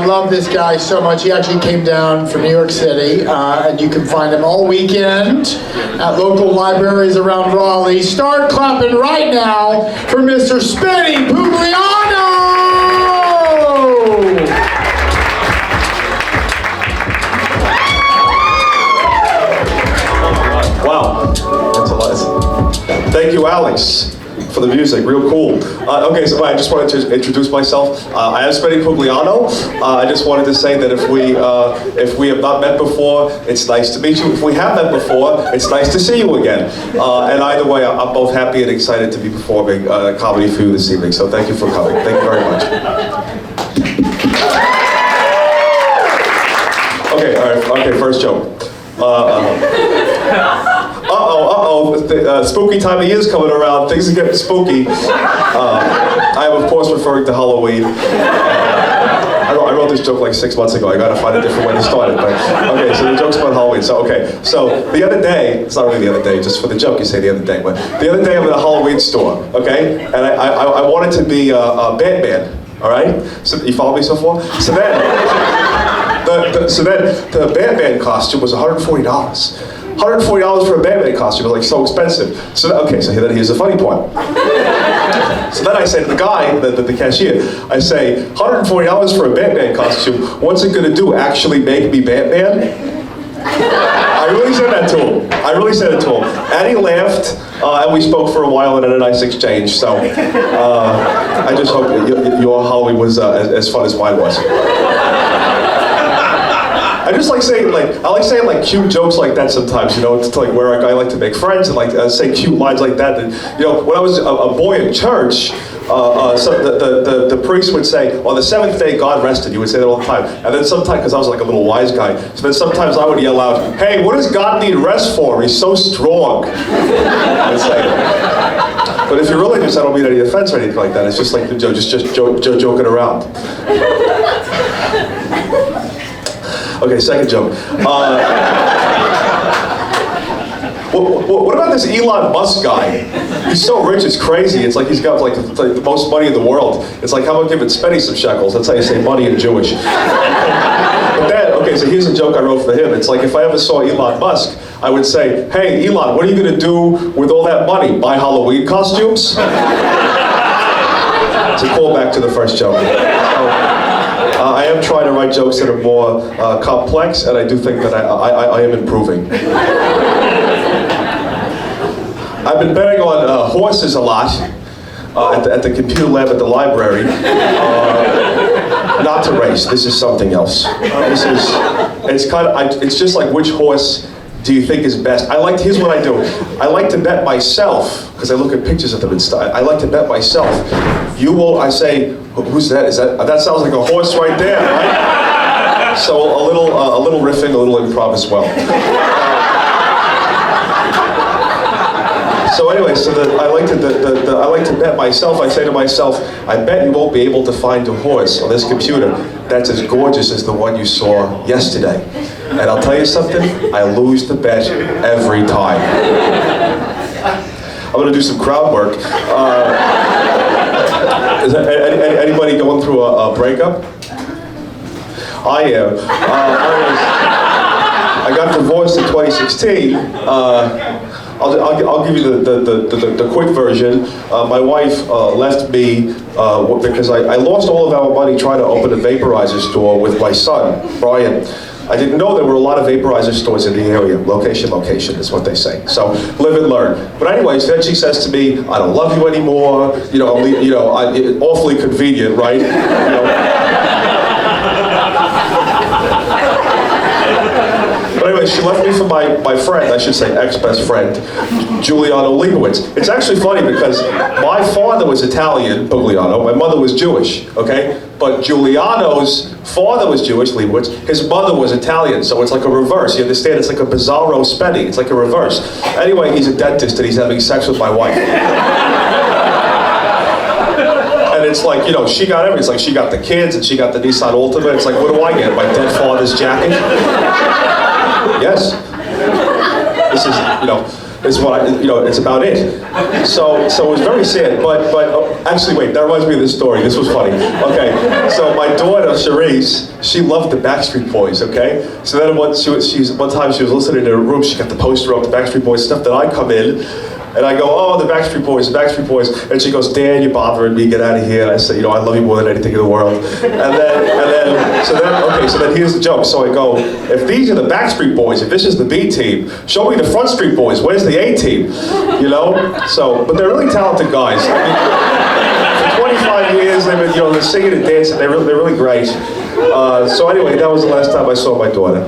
love this guy so much. He actually came down from New York City, and you can find him all weekend at local libraries around Raleigh. Start clapping right now for Mr. Spenny Pugliano! Wow, that's a lot. Thank you, Alex, for the music. Real cool. Okay, so I just wanted to introduce myself. I am Spenny Pugliano. I just wanted to say that if we have not met before, it's nice to meet you. If we have met before, it's nice to see you again. And either way, I'm both happy and excited to be performing comedy for you this evening. So thank you for coming. Thank you very much. Okay, all right. Okay, first joke. Spooky time of year is coming around. Things are getting spooky. I am, of course, referring to Halloween. I wrote this joke like 6 months ago. I gotta find a different way to start it. But okay, so the joke's about Halloween. So the other day, it's not really the other day, just for the joke you say the other day, but the other day I'm at a Halloween store, okay? And I wanted to be a Batman, all right? So you follow me so far? So then the Batman costume was $140. $140 for a Batman costume was like so expensive. So then here's the funny part. So then I say to the guy, the cashier, I say, $140 for a Batman costume, what's it gonna do, actually make me Batman? I really said that to him. And he laughed, and we spoke for a while and had a nice exchange. So I just hope your Halloween was as fun as mine was. I just like saying cute jokes like that sometimes, you know, it's like where I like to make friends and say cute lines like that. And, you know, when I was a boy in church, the priest would say, on the seventh day God rested. He would say that all the time. And then sometimes, because I was like a little wise guy, so then sometimes I would yell out, hey, what does God need rest for? He's so strong. But if you're religious, I don't mean any offense or anything like that. It's just like just joking around. Okay, second joke. What about this Elon Musk guy? He's so rich, it's crazy. It's like he's got like the most money in the world. It's like, how about giving Spenny some shekels? That's how you say money in Jewish. But then, okay, so here's a joke I wrote for him. It's like if I ever saw Elon Musk, I would say, hey, Elon, what are you gonna do with all that money? Buy Halloween costumes? It's a callback to the first joke. I am trying to write jokes that are more complex, and I do think that I am improving. I've been betting on horses a lot at the computer lab at the library. Not to race. This is something else. It's just like which horse do you think is best? Here's what I do. I like to bet myself, because I look at pictures of them and stuff. I like to bet myself. I say, who's that? That sounds like a horse right there, right? So a little riffing, a little improv as well. So anyway, I like to bet myself. I say to myself, I bet you won't be able to find a horse on this computer that's as gorgeous as the one you saw yesterday. And I'll tell you something, I lose the bet every time. I'm gonna do some crowd work. Is anybody going through a breakup? I am. I got divorced in 2016. I'll give you the quick version. My wife left me because I lost all of our money trying to open a vaporizer store with my son, Brian. I didn't know there were a lot of vaporizer stores in the area. Location is what they say. So live and learn. But anyways, then she says to me, I don't love you anymore. Awfully convenient, right? But anyway, she left me for my friend, I should say ex-best friend, Giuliano Leibowitz. It's actually funny because my father was Italian, Pugliano, my mother was Jewish, okay? But Giuliano's father was Jewish, Leibowitz, his mother was Italian, so it's like a reverse, you understand? It's like a bizarro Spenny, it's like a reverse. Anyway, he's a dentist and he's having sex with my wife. And it's like, she got everything. It's like she got the kids and she got the Nissan Altima. It's like, what do I get? My dead father's jacket? Yes. This is, Is what it's about it. So it was very sad. But actually, wait, that reminds me of this story. This was funny. Okay, so my daughter Cherise, she loved the Backstreet Boys. Okay, so then one time she was listening in her room. She got the poster of the Backstreet Boys stuff. Then I come in. And I go, oh, the Backstreet Boys. And she goes, Dan, you're bothering me, get out of here. And I say, I love you more than anything in the world. So then here's the joke. So I go, if these are the Backstreet Boys, if this is the B team, show me the Front Street Boys. Where's the A team? So, but they're really talented guys. I mean, for 25 years, they've been, they're singing and dancing. They're really great. So anyway, that was the last time I saw my daughter.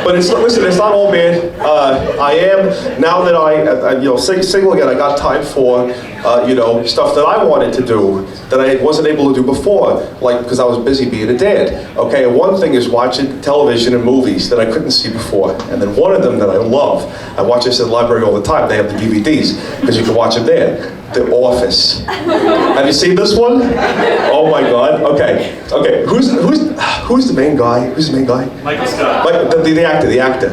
But it's not all bad. I am, now that I single again, I got time for, stuff that I wanted to do that I wasn't able to do before, like, because I was busy being a dad. Okay, and one thing is watching television and movies that I couldn't see before. And then one of them that I love, I watch this at the library all the time. They have the DVDs, because you can watch them there. The Office. Have you seen this one? Oh my God. Okay. Who's the main guy? Who's the main guy? Michael Scott. The actor.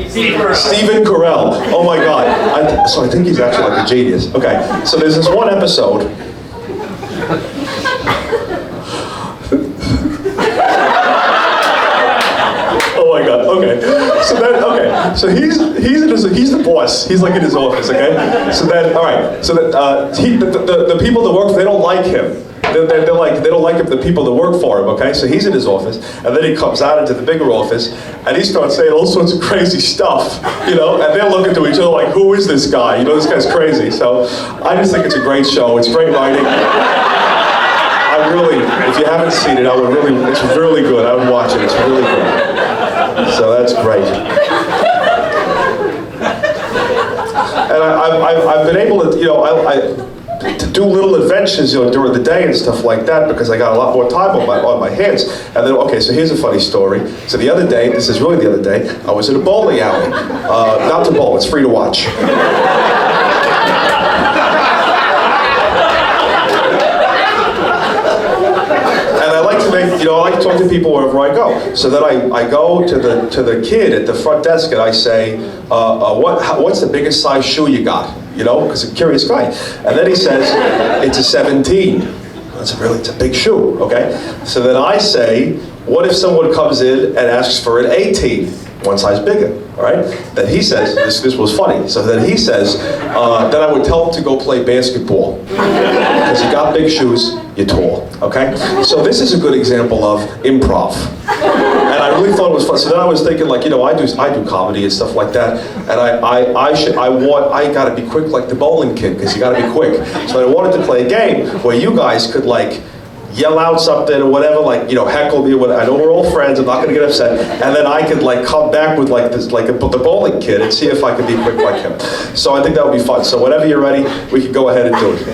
Stephen Carell. Oh my God. So I think he's actually like a genius. Okay. So there's this one episode. Oh my God. Okay. So he's the boss. He's like in his office. Okay. So then, all right. So that the people that work, they don't like him. They don't like him, the people that work for him, okay? So he's in his office, and then he comes out into the bigger office, and he starts saying all sorts of crazy stuff, and they're looking to each other like, who is this guy? This guy's crazy. So I just think it's a great show. It's great writing. If you haven't seen it, it's really good. I would watch it. It's really good. So that's great. And I've been able to, to do little adventures, during the day and stuff like that, because I got a lot more time on my hands. And then, so here's a funny story. So the other day, this is really the other day, I was at a bowling alley. Not to bowl, it's free to watch. And I like to I like to talk to people wherever I go. So then I go to the kid at the front desk and I say, what's the biggest size shoe you got? Because I'm a curious guy. And then he says, it's a 17. It's a big shoe, okay? So then I say, what if someone comes in and asks for an 18, one size bigger, all right? Then he says, this was funny. So then he says, then I would tell him to go play basketball. Because you got big shoes, you're tall, okay? So this is a good example of improv. And I really thought it was fun. So then I was thinking, like, I do comedy and stuff like that, and I gotta be quick like the bowling kid, because you gotta be quick. So I wanted to play a game where you guys could like yell out something or whatever, like, heckle me. I know we're all friends. I'm not gonna get upset. And then I could like come back with like this, like the bowling kid, and see if I could be quick like him. So I think that would be fun. So whenever you're ready, we can go ahead and do it.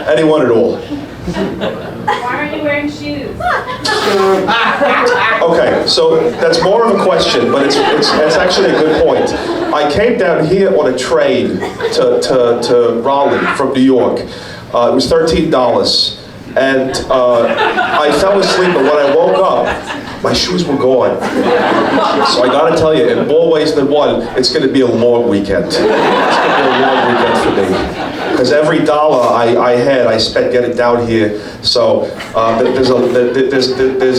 Anyone at all. Why aren't you wearing shoes? Okay, so that's more of a question, but it's actually a good point. I came down here on a train to Raleigh from New York. It was $13, and I fell asleep, but when I woke up, my shoes were gone. So I gotta tell you, in more ways than one, it's gonna be a long weekend. It's gonna be a long weekend for me. Because every dollar I had, I spent getting down here. So there's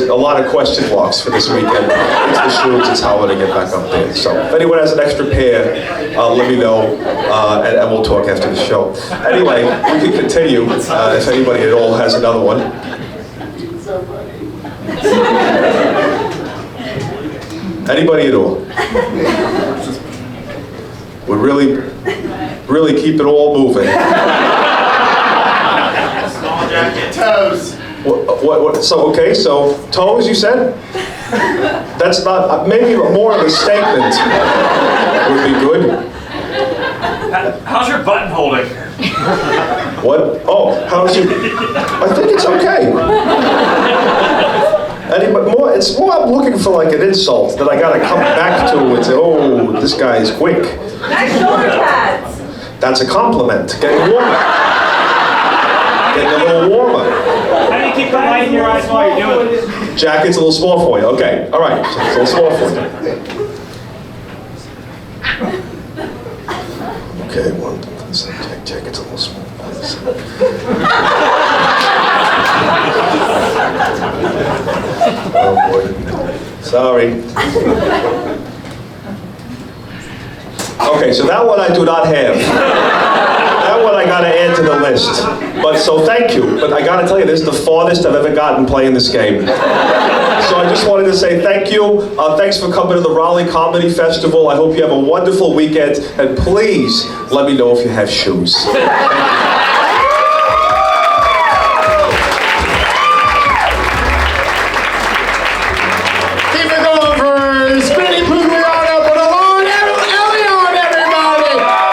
a lot of question marks for this weekend. It's the shoes, it's how I'm gonna get back up there. So if anyone has an extra pair, let me know, and we'll talk after the show. Anyway, we can continue if anybody at all has another one. Anybody at all? We really keep it all moving. Small jacket. Toes. So toes, you said? That's not, maybe more of a statement would be good. How's your button holding? What? Oh, how's your, I think it's okay. It's more I'm looking for like an insult that I gotta come back to and say, oh, this guy is quick. Nice shoulder pads. That's a compliment. Getting warmer. getting a little warmer. How do you keep the light in your eyes while you're doing this? Jacket's a little small for you. Okay, all right. So it's a little small for you. Okay, one. Jacket's a little small. Oh boy. Sorry. Okay, so that one I do not have. That one I gotta add to the list. But so thank you. But I gotta tell you, this is the farthest I've ever gotten playing this game. So I just wanted to say thank you. Thanks for coming to the Raleigh Comedy Festival. I hope you have a wonderful weekend. And please let me know if you have shoes.